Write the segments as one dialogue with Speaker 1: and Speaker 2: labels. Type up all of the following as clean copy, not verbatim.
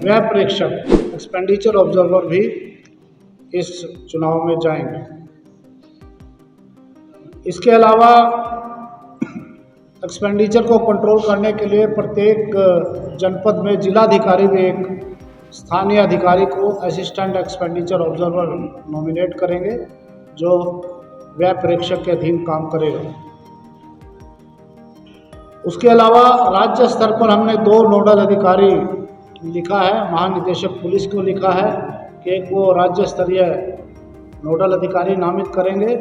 Speaker 1: व्यय प्रेक्षक expenditure observer भी इस चुनाव में जाएंगे। इसके अलावा एक्सपेंडिचर को कंट्रोल करने के लिए प्रत्येक जनपद में जिलाधिकारी भी एक स्थानीय अधिकारी को असिस्टेंट एक्सपेंडिचर ऑब्जर्वर नॉमिनेट करेंगे, जो व्यय प्रेक्षक के अधीन काम करेगा। उसके अलावा राज्य स्तर पर हमने 2 नोडल अधिकारी लिखा है, महानिदेशक पुलिस को लिखा है कि एक वो राज्य स्तरीय नोडल अधिकारी नामित करेंगे,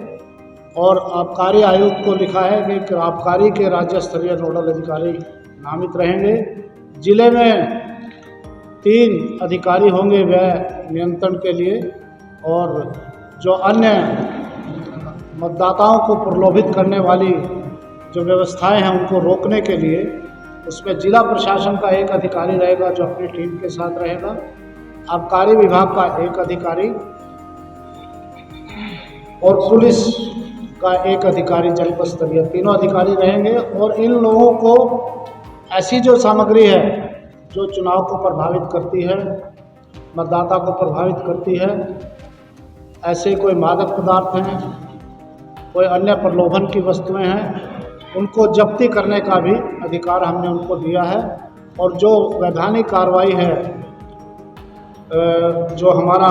Speaker 1: और आबकारी आयुक्त को लिखा है कि आबकारी के राज्य स्तरीय नोडल अधिकारी नामित रहेंगे। जिले में 3 अधिकारी होंगे व्यय नियंत्रण के लिए, और जो अन्य मतदाताओं को प्रलोभित करने वाली जो व्यवस्थाएं हैं उनको रोकने के लिए उसमें जिला प्रशासन का एक अधिकारी रहेगा जो अपनी टीम के साथ रहेगा, आबकारी विभाग का एक अधिकारी और पुलिस का एक अधिकारी जनपद स्तरीय, तीनों अधिकारी रहेंगे। और इन लोगों को ऐसी जो सामग्री है जो चुनाव को प्रभावित करती है, मतदाता को प्रभावित करती है, ऐसे कोई मादक पदार्थ हैं, कोई अन्य प्रलोभन की वस्तुएं हैं, उनको जब्ती करने का भी अधिकार हमने उनको दिया है। और जो वैधानिक कार्रवाई है, जो हमारा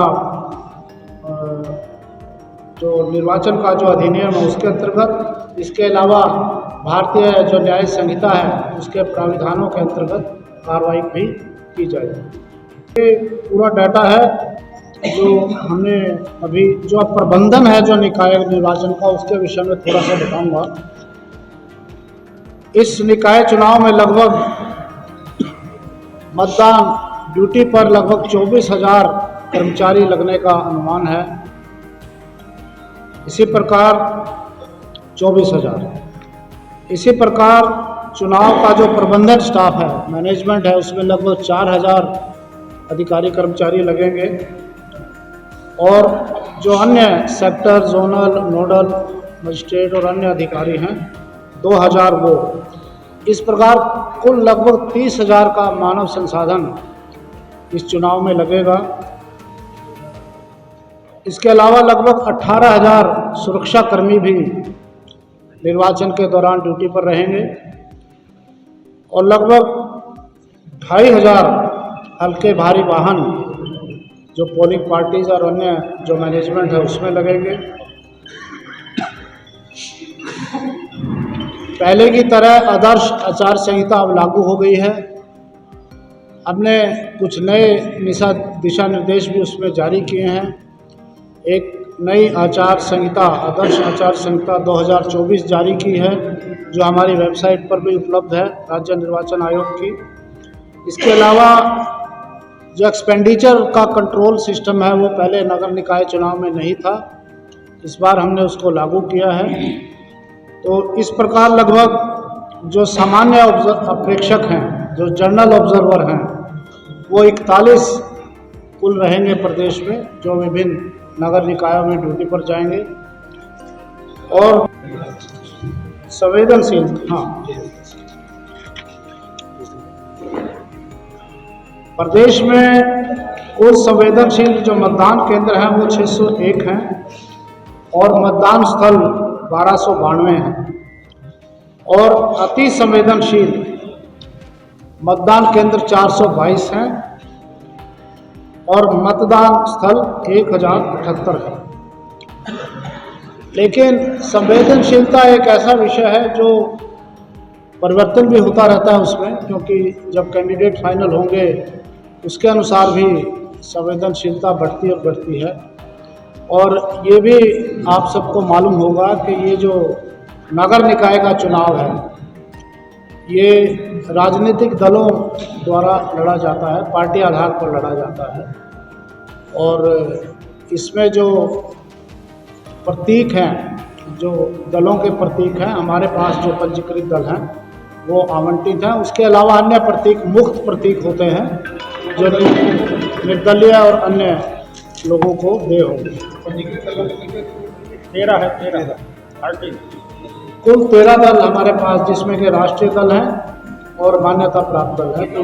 Speaker 1: जो निर्वाचन का जो अधिनियम है उसके अंतर्गत, इसके अलावा भारतीय जो न्याय संहिता है उसके प्राविधानों के अंतर्गत कार्रवाई भी की जाएगी। ये पूरा डाटा है जो हमने अभी जो प्रबंधन है जो निकाय निर्वाचन का, उसके विषय में थोड़ा सा बताऊंगा। इस निकाय चुनाव में लगभग मतदान ड्यूटी पर लगभग 24,000 कर्मचारी लगने का अनुमान है। इसी प्रकार 24,000। इसी प्रकार चुनाव का जो प्रबंधन स्टाफ है, मैनेजमेंट है, उसमें लगभग 4,000 अधिकारी कर्मचारी लगेंगे, और जो अन्य सेक्टर, जोनल, नोडल, मजिस्ट्रेट और अन्य अधिकारी हैं 2,000 वो। इस प्रकार कुल लगभग 30,000 का मानव संसाधन इस चुनाव में लगेगा। इसके अलावा लगभग 18,000 सुरक्षाकर्मी भी निर्वाचन के दौरान ड्यूटी पर रहेंगे, और लगभग 2,500 हल्के भारी वाहन जो पोलिंग पार्टीज और अन्य जो मैनेजमेंट है उसमें लगेंगे। पहले की तरह आदर्श आचार संहिता अब लागू हो गई है। हमने कुछ नए दिशा निर्देश भी उसमें जारी किए हैं। एक नई आचार संहिता, आदर्श आचार संहिता 2024 जारी की है, जो हमारी वेबसाइट पर भी उपलब्ध है, राज्य निर्वाचन आयोग की। इसके अलावा जो एक्सपेंडिचर का कंट्रोल सिस्टम है वो पहले नगर निकाय चुनाव में नहीं था, इस बार हमने उसको लागू किया है। तो इस प्रकार लगभग जो सामान्य प्रेक्षक हैं, जो जनरल ऑब्जर्वर हैं, वो 41 कुल रहेंगे प्रदेश में, जो विभिन्न नगर निकायों में ड्यूटी पर जाएंगे। और संवेदनशील, प्रदेश में कुल संवेदनशील जो मतदान केंद्र हैं वो 601 हैं, और मतदान स्थल 1292 हैं, और अति संवेदनशील मतदान केंद्र 422 हैं, और मतदान स्थल 1078 है। लेकिन संवेदनशीलता एक ऐसा विषय है जो परिवर्तन भी होता रहता है उसमें, क्योंकि जब कैंडिडेट फाइनल होंगे उसके अनुसार भी संवेदनशीलता बढ़ती और बढ़ती है। और ये भी आप सबको मालूम होगा कि ये जो नगर निकाय का चुनाव है ये राजनीतिक दलों द्वारा लड़ा जाता है, पार्टी आधार पर लड़ा जाता है, और इसमें जो प्रतीक हैं, जो दलों के प्रतीक हैं, हमारे पास जो पंजीकृत दल हैं वो आवंटित हैं। उसके अलावा अन्य प्रतीक, मुक्त प्रतीक होते हैं जो निर्दलीय और अन्य लोगों को दे होंगे। 13 है, 13 कुल 13 दल हमारे पास, जिसमें कि राष्ट्रीय दल हैं और मान्यता प्राप्त दल है। तो